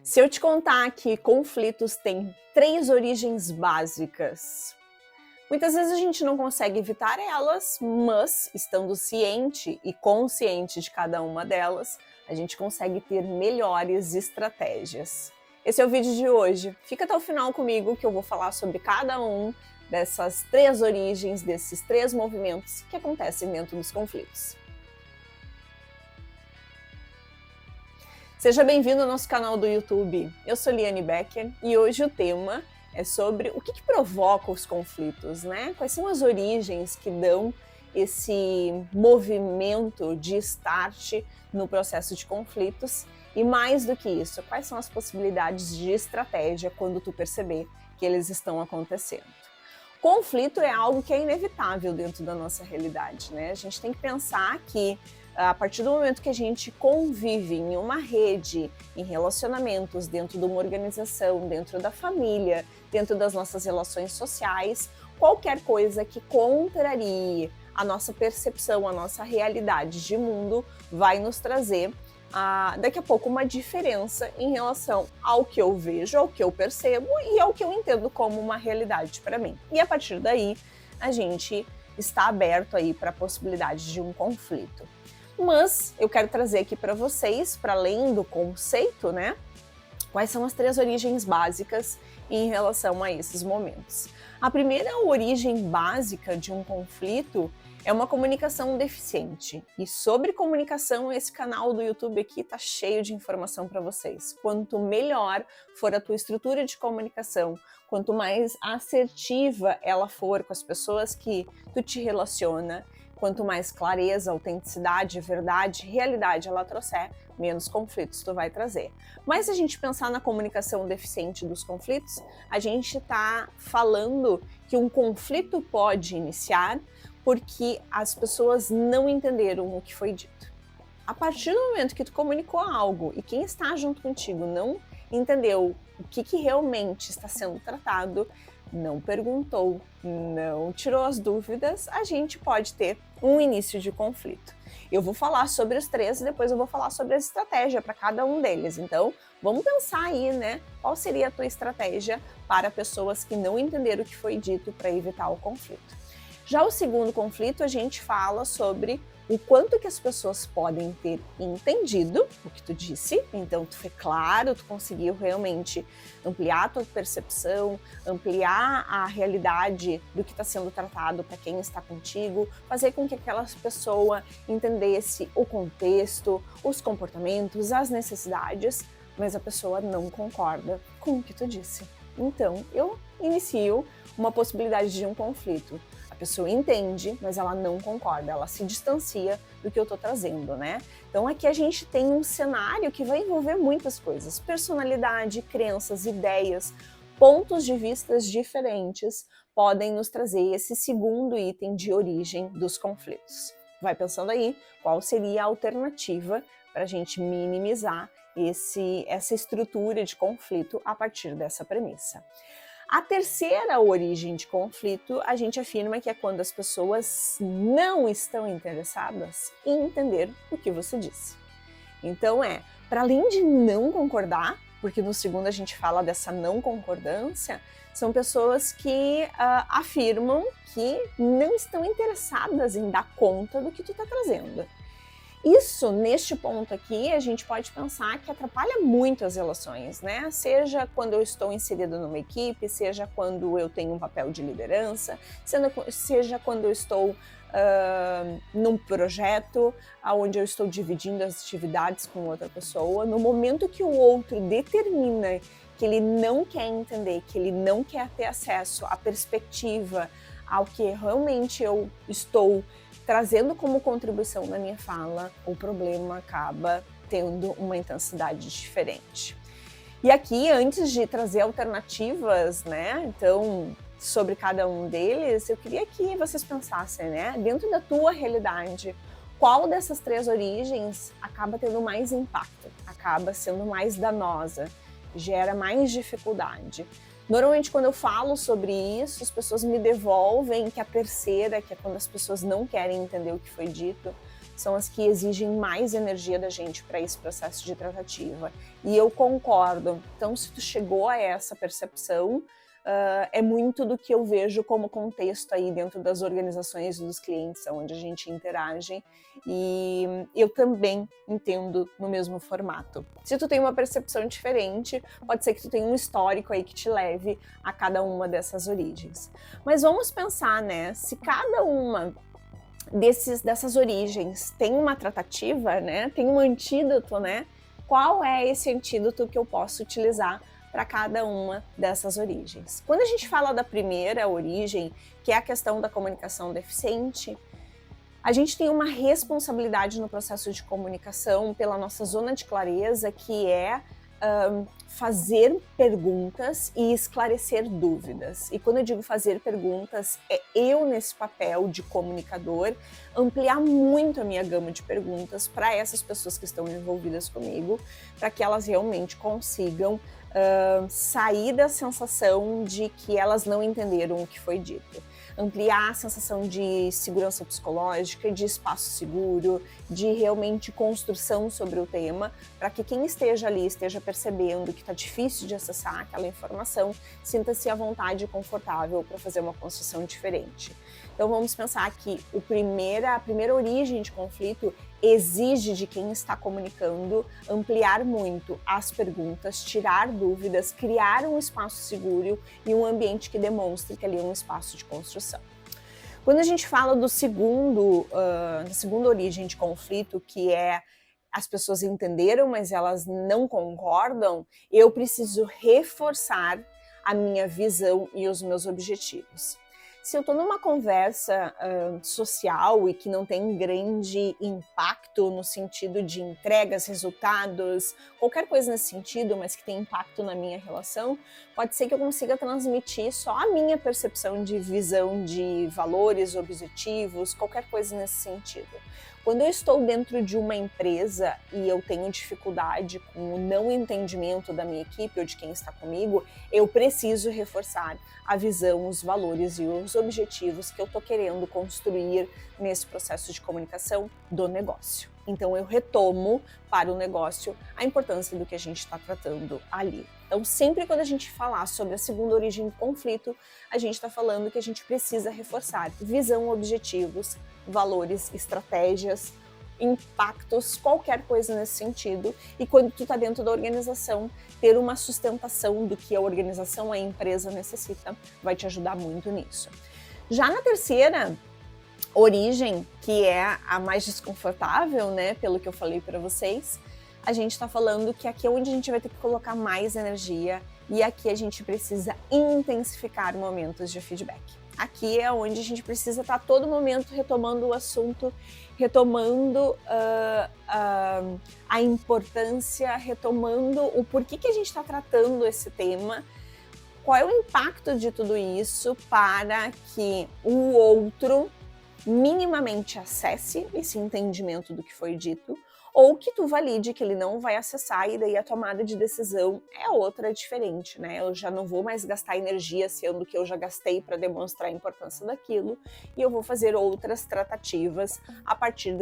Se eu te contar que conflitos têm 3 origens básicas, muitas vezes a gente não consegue evitar elas, mas estando ciente e consciente de cada uma delas, a gente consegue ter melhores estratégias. Esse é o vídeo de hoje. Fica até o final comigo que eu vou falar sobre cada um dessas 3 origens, desses 3 movimentos que acontecem dentro dos conflitos. Seja bem-vindo ao nosso canal do YouTube. Eu sou Liane Becker e hoje o tema é sobre o que provoca os conflitos, né? Quais são as origens que dão esse movimento de start no processo de conflitos e, mais do que isso, quais são as possibilidades de estratégia quando tu perceber que eles estão acontecendo. Conflito é algo que é inevitável dentro da nossa realidade, né? A gente tem que pensar que a partir do momento que a gente convive em uma rede, em relacionamentos, dentro de uma organização, dentro da família, dentro das nossas relações sociais, qualquer coisa que contrarie a nossa percepção, a nossa realidade de mundo, vai nos trazer daqui a pouco uma diferença em relação ao que eu vejo, ao que eu percebo e ao que eu entendo como uma realidade para mim. E a partir daí, a gente está aberto aí para a possibilidade de um conflito. Mas eu quero trazer aqui para vocês, para além do conceito, né? Quais são as 3 origens básicas em relação a esses momentos. A primeira origem básica de um conflito é uma comunicação deficiente. E sobre comunicação, esse canal do YouTube aqui tá cheio de informação para vocês. Quanto melhor for a tua estrutura de comunicação, quanto mais assertiva ela for com as pessoas que tu te relaciona, quanto mais clareza, autenticidade, verdade, realidade ela trouxer, menos conflitos tu vai trazer. Mas se a gente pensar na comunicação deficiente dos conflitos, a gente está falando que um conflito pode iniciar porque as pessoas não entenderam o que foi dito. A partir do momento que tu comunicou algo e quem está junto contigo não entendeu o que realmente está sendo tratado, não perguntou, não tirou as dúvidas, a gente pode ter um início de conflito. Eu vou falar sobre os 3 e depois eu vou falar sobre a estratégia para cada um deles. Então, vamos pensar aí, né? Qual seria a tua estratégia para pessoas que não entenderam o que foi dito para evitar o conflito. Já o segundo conflito, a gente fala sobre o quanto que as pessoas podem ter entendido o que tu disse, então tu foi claro, tu conseguiu realmente ampliar a tua percepção, ampliar a realidade do que está sendo tratado para quem está contigo, fazer com que aquela pessoa entendesse o contexto, os comportamentos, as necessidades, mas a pessoa não concorda com o que tu disse. Então, eu inicio uma possibilidade de um conflito. A pessoa entende, mas ela não concorda, ela se distancia do que eu estou trazendo, né? Então aqui a gente tem um cenário que vai envolver muitas coisas, personalidade, crenças, ideias, pontos de vistas diferentes podem nos trazer esse segundo item de origem dos conflitos. Vai pensando aí qual seria a alternativa para a gente minimizar essa estrutura de conflito a partir dessa premissa. A terceira origem de conflito, a gente afirma que é quando as pessoas não estão interessadas em entender o que você disse. Então para além de não concordar, porque no segundo a gente fala dessa não concordância, são pessoas que afirmam que não estão interessadas em dar conta do que tu está trazendo. Isso, neste ponto aqui, a gente pode pensar que atrapalha muito as relações, né? Seja quando eu estou inserida numa equipe, seja quando eu tenho um papel de liderança, seja quando eu estou num projeto onde eu estou dividindo as atividades com outra pessoa. No momento que o outro determina que ele não quer entender, que ele não quer ter acesso à perspectiva, ao que realmente eu estou trazendo como contribuição na minha fala, o problema acaba tendo uma intensidade diferente. E aqui, antes de trazer alternativas, né, então, sobre cada um deles, eu queria que vocês pensassem, né, dentro da tua realidade, qual dessas 3 origens acaba tendo mais impacto, acaba sendo mais danosa, gera mais dificuldade. Normalmente, quando eu falo sobre isso, as pessoas me devolvem que a terceira, que é quando as pessoas não querem entender o que foi dito, são as que exigem mais energia da gente para esse processo de tratativa. E eu concordo. Então, se tu chegou a essa percepção, é muito do que eu vejo como contexto aí dentro das organizações dos clientes onde a gente interage, e eu também entendo no mesmo formato. Se tu tem uma percepção diferente, pode ser que tu tenha um histórico aí que te leve a cada uma dessas origens. Mas vamos pensar, né, se cada uma dessas origens tem uma tratativa, né, tem um antídoto, né, qual é esse antídoto que eu posso utilizar para cada uma dessas origens? Quando a gente fala da primeira origem, que é a questão da comunicação deficiente, a gente tem uma responsabilidade no processo de comunicação pela nossa zona de clareza, que é fazer perguntas e esclarecer dúvidas. E quando eu digo fazer perguntas, é eu nesse papel de comunicador ampliar muito a minha gama de perguntas para essas pessoas que estão envolvidas comigo, para que elas realmente consigam sair da sensação de que elas não entenderam o que foi dito. Ampliar a sensação de segurança psicológica, de espaço seguro, de realmente construção sobre o tema, para que quem esteja ali esteja percebendo que está difícil de acessar aquela informação, sinta-se à vontade e confortável para fazer uma construção diferente. Então vamos pensar que a primeira origem de conflito exige de quem está comunicando ampliar muito as perguntas, tirar dúvidas, criar um espaço seguro e um ambiente que demonstre que ali é um espaço de construção. Quando a gente fala da segunda origem de conflito, que é as pessoas entenderam, mas elas não concordam, eu preciso reforçar a minha visão e os meus objetivos. Se eu estou numa conversa social e que não tem grande impacto no sentido de entregas, resultados, qualquer coisa nesse sentido, mas que tem impacto na minha relação, pode ser que eu consiga transmitir só a minha percepção de visão de valores, objetivos, qualquer coisa nesse sentido. Quando eu estou dentro de uma empresa e eu tenho dificuldade com o não entendimento da minha equipe ou de quem está comigo, eu preciso reforçar a visão, os valores e os objetivos que eu estou querendo construir nesse processo de comunicação do negócio. Então eu retomo para o negócio a importância do que a gente está tratando ali. Então sempre quando a gente falar sobre a segunda origem do conflito, a gente está falando que a gente precisa reforçar visão, objetivos, valores, estratégias, impactos, qualquer coisa nesse sentido. E quando tu está dentro da organização, ter uma sustentação do que a organização, a empresa necessita, vai te ajudar muito nisso. Já na terceira origem, que é a mais desconfortável, né, pelo que eu falei para vocês, a gente está falando que aqui é onde a gente vai ter que colocar mais energia e aqui a gente precisa intensificar momentos de feedback. Aqui é onde a gente precisa estar todo momento retomando o assunto, retomando a importância, retomando o porquê que a gente está tratando esse tema, qual é o impacto de tudo isso para que o outro minimamente acesse esse entendimento do que foi dito, ou que tu valide que ele não vai acessar, e daí a tomada de decisão é outra, diferente, né? Eu já não vou mais gastar energia sendo que eu já gastei para demonstrar a importância daquilo, e eu vou fazer outras tratativas a partir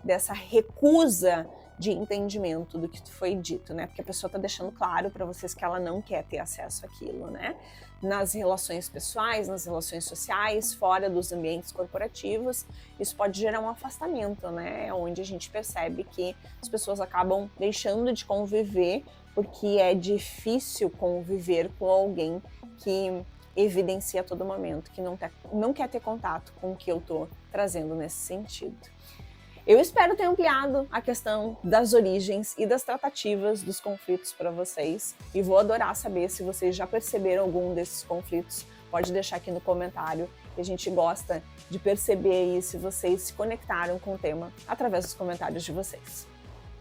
dessa recusa de entendimento do que foi dito, né? Porque a pessoa está deixando claro para vocês que ela não quer ter acesso àquilo, né? Nas relações pessoais, nas relações sociais, fora dos ambientes corporativos, isso pode gerar um afastamento, né? Onde a gente percebe que as pessoas acabam deixando de conviver porque é difícil conviver com alguém que evidencia a todo momento que não quer ter contato com o que eu estou trazendo nesse sentido. Eu espero ter ampliado a questão das origens e das tratativas dos conflitos para vocês, e vou adorar saber se vocês já perceberam algum desses conflitos. Pode deixar aqui no comentário, que a gente gosta de perceber aí se vocês se conectaram com o tema através dos comentários de vocês.